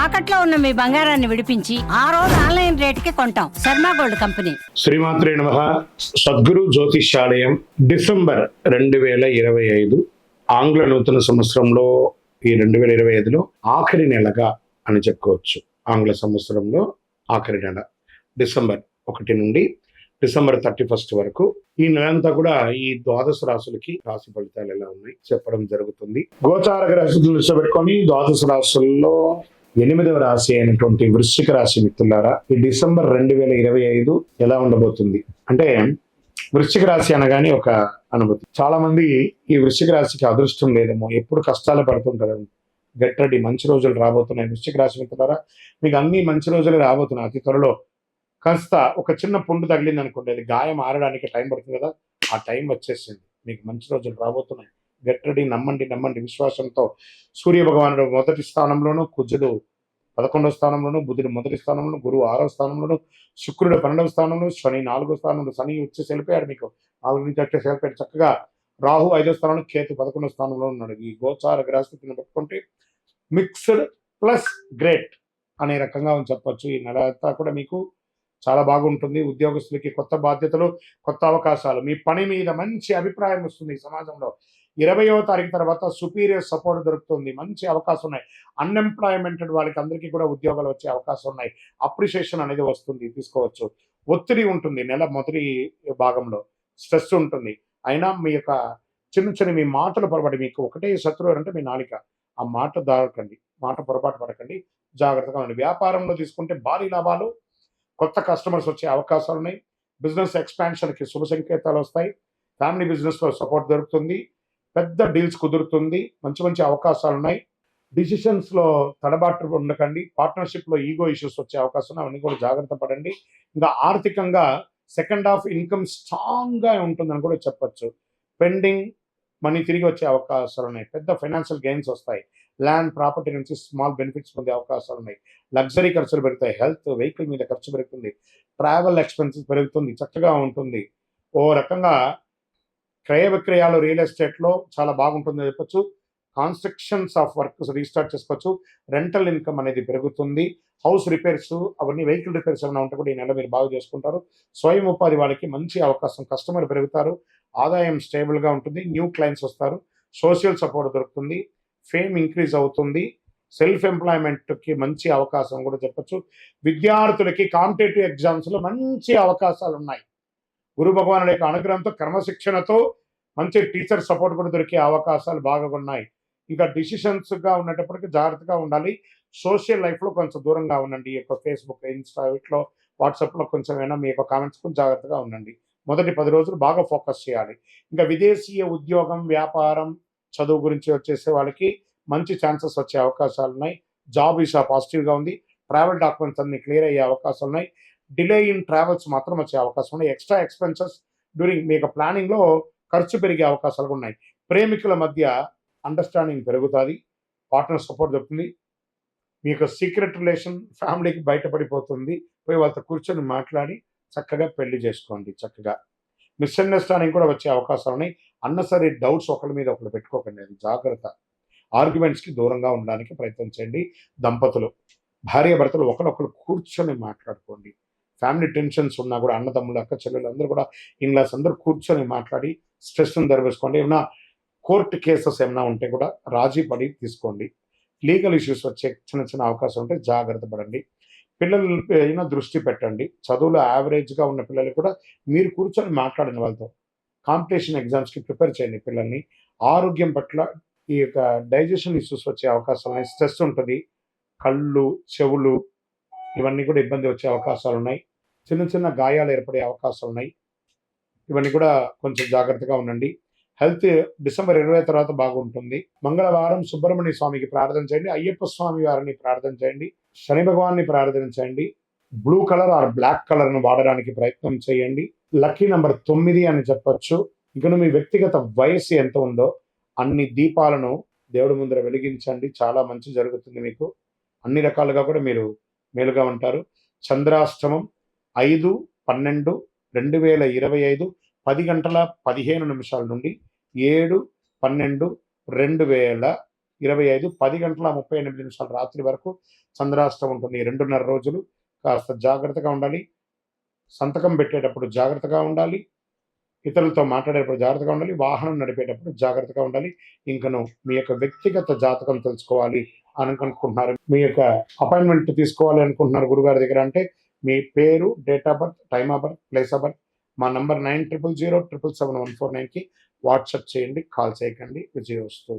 తాకట్లో ఉన్న మీ బంగారాన్ని విడిపించి ఆ రోజు ఆన్లైన్ రేటుకి కొంటాం. Sharma gold company. శ్రీమాత్రే నమః. సద్గురు జ్యోతిష్యాలయం డిసెంబర్ 2025 ఆంగ్ల నూతన సంవత్సరంలో ఈ 2025లో ఆఖరి నెలగా అని చెప్పుకోవచ్చు. ఆంగ్ల సంవత్సరంలో ఆఖరి నెల డిసెంబర్ 1 నుండి డిసెంబర్ 31 వరకు ఈ నెలంతా కూడా ఈ ద్వాదశ రాశులకి రాశి ఫలితాలు ఎలా ఉన్నాయి చెప్పడం జరుగుతుంది. గోచార రాశులు దృష్టి పెట్టుకొని ద్వాదశ రాశుల్లో 8వ రాశి అయినటువంటి వృశ్చిక రాశి మిత్రులారా, ఈ డిసెంబర్ 2025 ఎలా ఉండబోతుంది అంటే, వృశ్చిక రాశి అనగానే ఒక అనుభూతి. చాలా మంది ఈ వృశ్చిక రాశికి అదృష్టం లేదేమో, ఎప్పుడు కష్టాలు పడుతుంటారు. గెట్ రెడీ, మంచి రోజులు రాబోతున్నాయి. వృశ్చిక రాశి మిత్రులారా, మీకు అన్ని మంచి రోజులు రాబోతున్నాయి అతి త్వరలో. కాస్త ఒక చిన్న పుండు తగిలింది అనుకోండి, అది గాయం ఆరడానికి టైం పడుతుంది కదా, ఆ టైం వచ్చేసింది. మీకు మంచి రోజులు రాబోతున్నాయి. గెట్ రెడీ, నమ్మండి విశ్వాసంతో. సూర్య భగవానుడు మొదటి స్థానంలోను, కుజుడు 11వ స్థానంలోను, బుధుడు మొదటి స్థానంలో, గురువు 6వ స్థానంలోను, శుక్రుడు 12వ స్థానంలో, శని 4వ స్థానంలో. శని వచ్చేసి వెళ్ళిపోయాడు, మీకు 4 నుంచి వచ్చేసి వెళ్ళిపోయాడు చక్కగా. రాహు 5వ స్థానంలో, కేతు 11వ స్థానంలో ఉన్నాడు. ఈ గోచార గ్రహస్థితిని పెట్టుకుంటే మిక్స్డ్ ప్లస్ గ్రేట్ అనే రకంగా చెప్పొచ్చు. ఈ నెల అంతా కూడా మీకు చాలా బాగుంటుంది. ఉద్యోగస్తులకి కొత్త బాధ్యతలు, కొత్త అవకాశాలు, మీ పని మీద మంచి అభిప్రాయం వస్తుంది. ఈ సమాజంలో 20వ తారీఖు తర్వాత సుపీరియర్ సపోర్ట్ దొరుకుతుంది. మంచి అవకాశం ఉన్నాయి. అన్ఎంప్లాయ్మెంటెడ్ వాళ్ళకి అందరికీ కూడా ఉద్యోగాలు వచ్చే అవకాశం ఉన్నాయి. అప్రిషియేషన్ అనేది వస్తుంది, తీసుకోవచ్చు. ఒత్తిడి ఉంటుంది నెల మొదటి భాగంలో, స్ట్రెస్ ఉంటుంది. అయినా మీ యొక్క చిన్న మీ మాటలు పొరపాటు, మీకు ఒకటే శత్రువు అంటే మీ నాలిక. ఆ మాట దాడకండి, మాట పొరపాటు పడకండి, జాగ్రత్తగా ఉండండి. వ్యాపారంలో తీసుకుంటే భారీ లాభాలు, కొత్త కస్టమర్స్ వచ్చే అవకాశాలు ఉన్నాయి. బిజినెస్ ఎక్స్పాన్షన్కి శుభ సంకేతాలు వస్తాయి. ఫ్యామిలీ బిజినెస్లో సపోర్ట్ దొరుకుతుంది. పెద్ద డీల్స్ కుదురుతుంది. మంచి అవకాశాలు ఉన్నాయి. డిసిషన్స్లో తడబాటు ఉండకండి. పార్ట్నర్షిప్లో ఈగో ఇష్యూస్ వచ్చే అవకాశం ఉన్నాయి. అవన్నీ కూడా జాగ్రత్త పడండి. ఇంకా ఆర్థికంగా సెకండ్ హాఫ్ ఇన్కమ్ స్ట్రాంగ్గా ఉంటుందని కూడా చెప్పచ్చు. పెండింగ్ మనీ తిరిగి వచ్చే అవకాశాలు ఉన్నాయి. పెద్ద ఫైనాన్షియల్ గెయిన్స్ వస్తాయి. ల్యాండ్ ప్రాపర్టీ నుంచి స్మాల్ బెనిఫిట్స్ పొందే అవకాశాలు ఉన్నాయి. లగ్జరీ ఖర్చులు పెరుగుతాయి. హెల్త్, వెహికల్ మీద ఖర్చు పెరుగుతుంది. ట్రావెల్ ఎక్స్పెన్సెస్ పెరుగుతుంది. చక్కగా ఉంటుంది. ఓ రకంగా క్రయ విక్రయాలు రియల్ ఎస్టేట్లో చాలా బాగుంటుందని చెప్పొచ్చు. కాన్స్ట్రక్షన్స్ ఆఫ్ వర్క్స్ రీస్టార్ట్ చేసుకోవచ్చు. రెంటల్ ఇన్కమ్ అనేది పెరుగుతుంది. హౌస్ రిపేర్స్, అవన్నీ వెహికల్ రిపేర్స్ ఏమైనా ఉంటే కూడా ఈ నెల మీరు బాగా చేసుకుంటారు. స్వయం ఉపాధి వాళ్ళకి మంచి అవకాశం, కస్టమర్ పెరుగుతారు. ఆదాయం స్టేబుల్గా ఉంటుంది. న్యూ క్లయింట్స్ వస్తారు. సోషల్ సపోర్ట్ దొరుకుతుంది. ఫేమ్ ఇంక్రీజ్ అవుతుంది. సెల్ఫ్ ఎంప్లాయ్మెంట్కి మంచి అవకాశం కూడా చెప్పచ్చు. విద్యార్థులకి కాంపిటేటివ్ ఎగ్జామ్స్లో మంచి అవకాశాలు ఉన్నాయి. గురు భగవానుడి యొక్క అనుగ్రహంతో, క్రమశిక్షణతో మంచి టీచర్ సపోర్ట్ కూడా దొరికే అవకాశాలు బాగా ఉన్నాయి. ఇంకా డిసిషన్స్గా ఉన్నప్పటికీ జాగ్రత్తగా ఉండాలి. సోషల్ లైఫ్లో కొంచెం దూరంగా ఉండండి. ఈ యొక్క ఫేస్బుక్, ఇన్స్టా, వీటిలో, వాట్సాప్లో కొంచెం ఏమైనా మీ యొక్క కామెంట్స్ కొంచెం జాగ్రత్తగా ఉండండి. మొదటి 10 రోజులు బాగా ఫోకస్ చేయాలి. ఇంకా విదేశీయ ఉద్యోగం, వ్యాపారం, చదువు గురించి వచ్చేసే వాళ్ళకి మంచి ఛాన్సెస్ వచ్చే అవకాశాలు ఉన్నాయి. జాబ్ వీసా పాజిటివ్గా ఉంది. ట్రావెల్ డాక్యుమెంట్స్ అన్ని క్లియర్ అయ్యే అవకాశాలు ఉన్నాయి. డిలే ఇన్ ట్రావెల్స్ మాత్రం వచ్చే అవకాశం ఉన్నాయి. ఎక్స్ట్రా ఎక్స్పెన్సెస్ డ్యూరింగ్ మీ యొక్క ప్లానింగ్లో ఖర్చు పెరిగే అవకాశాలు ఉన్నాయి. ప్రేమికుల మధ్య అండర్స్టాండింగ్ పెరుగుతుంది. పార్ట్నర్ సపోర్ట్ దొరుకుతుంది. మీ యొక్క సీక్రెట్ రిలేషన్ ఫ్యామిలీకి బయటపడిపోతుంది. పోయి వాళ్ళతో కూర్చొని మాట్లాడి చక్కగా పెళ్లి చేసుకోండి. చక్కగా మిస్అండర్స్టాండింగ్ కూడా వచ్చే అవకాశాలు ఉన్నాయి. అన్నసరి డౌట్స్ ఒకరి మీద ఒకరు పెట్టుకోకండి, అది జాగ్రత్త. ఆర్గ్యుమెంట్స్కి దూరంగా ఉండడానికి ప్రయత్నం చేయండి. దంపతులు, భార్యాభర్తలు ఒకరొకరు కూర్చొని మాట్లాడుకోండి. ఫ్యామిలీ టెన్షన్స్ ఉన్నా కూడా అన్నదమ్ములు, అక్క చెల్లెలు అందరూ కూడా ఇన్లాస్ అందరూ కూర్చొని మాట్లాడి స్ట్రెస్ను దరివేసుకోండి. ఏమైనా కోర్టు కేసెస్ ఏమైనా ఉంటే కూడా రాజీ పడి తీసుకోండి. లీగల్ ఇష్యూస్ వచ్చే చిన్న అవకాశం ఉంటే జాగ్రత్త పడండి. పిల్లలు అయినా దృష్టి పెట్టండి. చదువులో యావరేజ్గా ఉన్న పిల్లలు కూడా మీరు కూర్చొని మాట్లాడిన వాళ్ళతో కాంపిటీషన్ ఎగ్జామ్స్కి ప్రిపేర్ చేయండి పిల్లల్ని. ఆరోగ్యం పట్ల ఈ యొక్క డైజెషన్ ఇష్యూస్ వచ్చే అవకాశాలు ఉన్నాయి. స్ట్రెస్ ఉంటుంది. కళ్ళు, చెవులు ఇవన్నీ కూడా ఇబ్బంది వచ్చే అవకాశాలు ఉన్నాయి. చిన్న గాయాలు ఏర్పడే అవకాశాలు ఉన్నాయి. ఇవన్నీ కూడా కొంచెం జాగ్రత్తగా ఉండండి. హెల్త్ డిసెంబర్ 20 తర్వాత బాగుంటుంది. మంగళవారం సుబ్రహ్మణ్య స్వామికి ప్రార్థన చేయండి. అయ్యప్ప స్వామి వారిని ప్రార్థన చేయండి. శని భగవాన్ని ప్రార్థన చేయండి. బ్లూ కలర్ ఆర్ బ్లాక్ కలర్ను వాడడానికి ప్రయత్నం చేయండి. లక్కీ నెంబర్ 9 అని చెప్పొచ్చు. ఇక మీ వ్యక్తిగత వయస్సు ఎంత ఉందో అన్ని దీపాలను దేవుడి ముందర వెలిగించండి. చాలా మంచి జరుగుతుంది మీకు. అన్ని రకాలుగా కూడా మీరు మేలుగా ఉంటారు. చంద్రాష్టమం 5/12/2025 10 గంటల 15 నిమిషాల నుండి 7/12/2025 25 10:38 రాత్రి వరకు చంద్రాష్టం ఉంటుంది. ఈ 2.5 రోజులు కాస్త జాగ్రత్తగా ఉండాలి. సంతకం పెట్టేటప్పుడు జాగ్రత్తగా ఉండాలి. ఇతరులతో మాట్లాడేటప్పుడు జాగ్రత్తగా ఉండాలి. వాహనం నడిపేటప్పుడు జాగ్రత్తగా ఉండాలి. ఇంకను మీ యొక్క వ్యక్తిగత జాతకం తెలుసుకోవాలి అని అనుకుంటున్నారు, మీ యొక్క అపాయింట్మెంట్ తీసుకోవాలి అనుకుంటున్నారు గురుగారి దగ్గర అంటే మీ పేరు, date of birth, time of birth, place of birth మా నంబర్ 9000777149కి వాట్సాప్ చేయండి. కాల్ చేయకండి. విజయోస్తు.